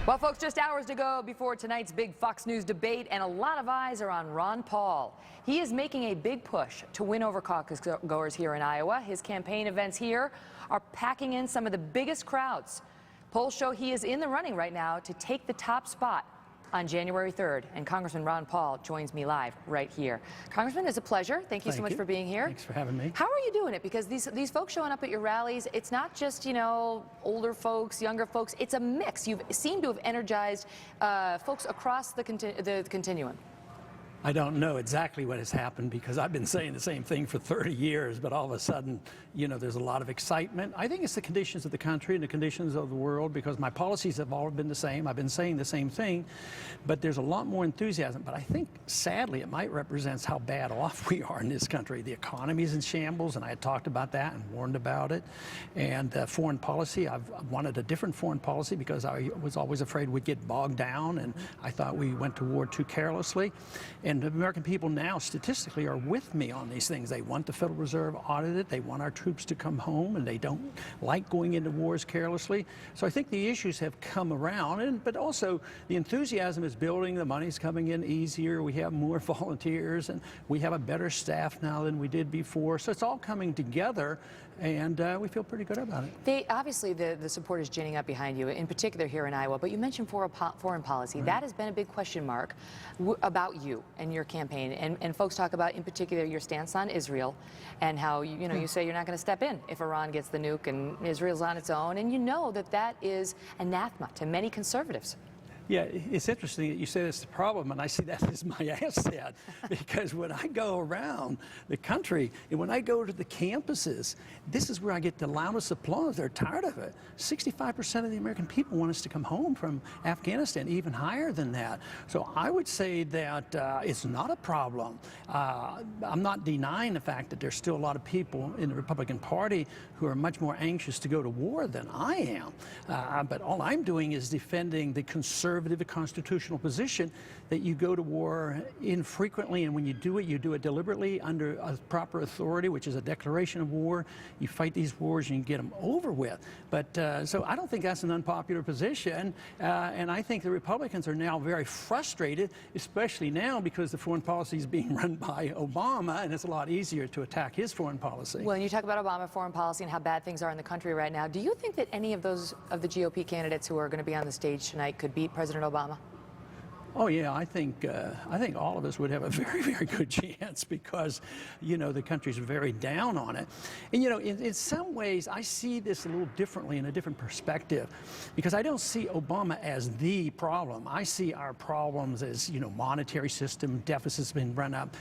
Well, folks, just hours to go before tonight's big Fox News debate, and a lot of eyes are on Ron Paul. He is making a big push to win over caucus goers here in Iowa. His campaign events here are packing in some of the biggest crowds. Polls show he is in the running right now to take the top spot on January 3rd, and Congressman Ron Paul joins me live right here. Congressman, it's a pleasure. Thank you so much for being here. Thanks for having me. How are you doing it? Because these folks showing up at your rallies, it's not just, you know, older folks, younger folks. It's a mix. You seem to have energized folks across the continuum. I don't know exactly what has happened because I've been saying the same thing for 30 years, but all of a sudden, you know, there's a lot of excitement. I think it's the conditions of the country and the conditions of the world because my policies have all been the same. I've been saying the same thing, but there's a lot more enthusiasm. But I think, sadly, it might represent how bad off we are in this country. The economy is in shambles, and I had talked about that and warned about it. And foreign policy, I've wanted a different foreign policy because I was always afraid we'd get bogged down, and I thought we went to war too carelessly. And the American people now, statistically, are with me on these things. They want the Federal Reserve audited. They want our troops to come home, and they don't like going into wars carelessly. So I think the issues have come around, but also the enthusiasm is building. The money's coming in easier. We have more volunteers, and we have a better staff now than we did before. So it's all coming together, and we feel pretty good about it. Obviously, the support is ginning up behind you, in particular here in Iowa, but you mentioned foreign policy. Right. That has been a big question mark about you and your campaign, and folks talk about, in particular, your stance on Israel and how, you know, you say you're not going to step in if Iran gets the nuke and Israel's on its own, and you know that is anathema to many conservatives. Yeah, it's interesting that you say that's the problem, and I see that as my asset, because when I go around the country and when I go to the campuses, this is where I get the loudest applause. They're tired of it. 65% of the American people want us to come home from Afghanistan, even higher than that. So I would say that it's not a problem. I'm not denying the fact that there's still a lot of people in the Republican Party who are much more anxious to go to war than I am. But all I'm doing is defending the conservative constitutional position that you go to war infrequently, and when you do it deliberately under a proper authority, which is a declaration of war. You fight these wars and you get them over with. But so I don't think that's an unpopular position, and I think the Republicans are now very frustrated, especially now because the foreign policy is being run by Obama, and it's a lot easier to attack his foreign policy. Well, you talk about Obama foreign policy and how bad things are in the country right now. Do you think that any of the GOP candidates who are going to be on the stage tonight could beat President Obama? Oh yeah, I think all of us would have a very, very good chance because, you know, the country's very down on it. And, you know, in some ways, I see this a little differently, in a different perspective, because I don't see Obama as the problem. I see our problems as, you know, monetary system, deficits been run up,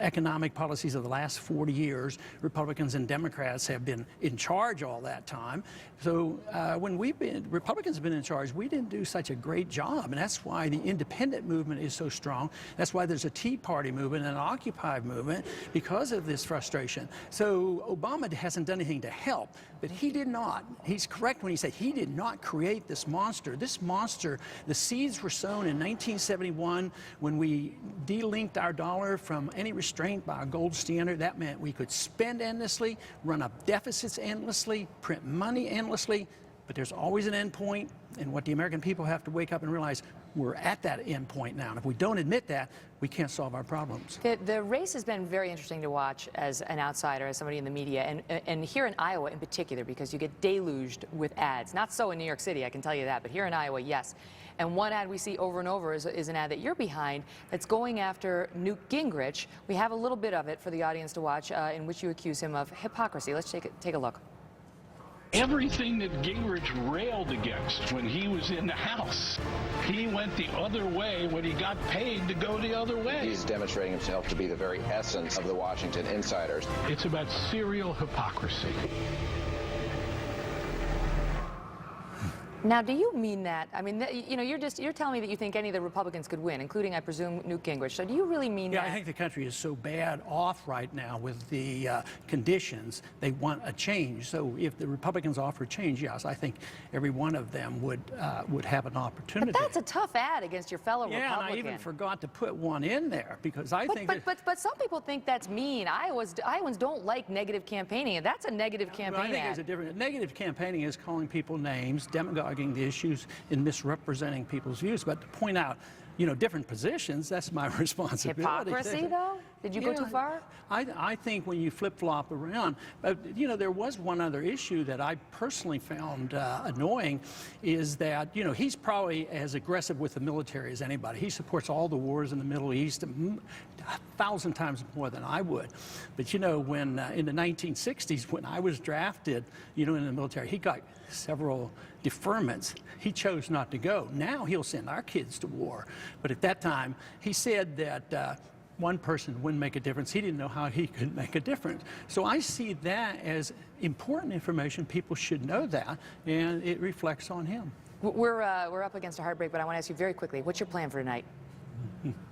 economic policies of the last 40 years. Republicans and Democrats have been in charge all that time. So when Republicans have been in charge, we didn't do such a great job, and that's why the independent movement is so strong. That's why there's a Tea Party movement and an Occupy movement, because of this frustration. So Obama hasn't done anything to help, but he did not. He's correct when he said he did not create this monster. This monster, the seeds were sown in 1971 when we delinked our dollar from any restraint by a gold standard. That meant we could spend endlessly, run up deficits endlessly, print money endlessly, but there's always an end point, and what the American people have to wake up and realize, we're at that end point now, and if we don't admit that, we can't solve our problems. The race has been very interesting to watch as an outsider, as somebody in the media, and here in Iowa in particular, because you get deluged with ads. Not so in New York City, I can tell you that, but here in Iowa, yes. And one ad we see over and over is an ad that you're behind that's going after Newt Gingrich. We have a little bit of it for the audience to watch, in which you accuse him of hypocrisy. Let's take a look. Everything that Gingrich railed against when he was in the House, he went the other way when he got paid to go the other way. He's demonstrating himself to be the very essence of the Washington insiders. It's about serial hypocrisy. Now, do you mean that? I mean, you know, you're telling me that you think any of the Republicans could win, including, I presume, Newt Gingrich. So do you really mean that? Yeah, I think the country is so bad off right now with the conditions. They want a change. So if the Republicans offer change, yes, I think every one of them would have an opportunity. But that's a tough ad against your fellow Republican. Yeah, and I even forgot to put one in there because I think. But some people think that's mean. Iowans don't like negative campaigning, and that's a negative campaign ad. I think there's a difference. Negative campaigning is calling people names, demagogue leapfrogging the issues and misrepresenting people's views. But to point out, different positions, that's my responsibility. Hypocrisy, though? Did you go too far? I think when you flip-flop around, there was one other issue that I personally found annoying, is that, he's probably as aggressive with the military as anybody. He supports all the wars in the Middle East 1,000 times more than I would. But, when in the 1960s, when I was drafted, in the military, he got several deferments. He chose not to go. Now he'll send our kids to war. But at that time, he said that one person wouldn't make a difference. He didn't know how he could make a difference. So I see that as important information. People should know that, and it reflects on him. We're up against a hard break, but I want to ask you very quickly, what's your plan for tonight?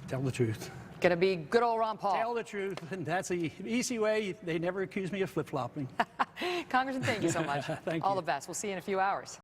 Tell the truth. Gonna be good old Ron Paul. Tell the truth, and that's the easy way. They never accuse me of flip-flopping. Congressman, thank you so much. Thank you. All the best. We'll see you in a few hours.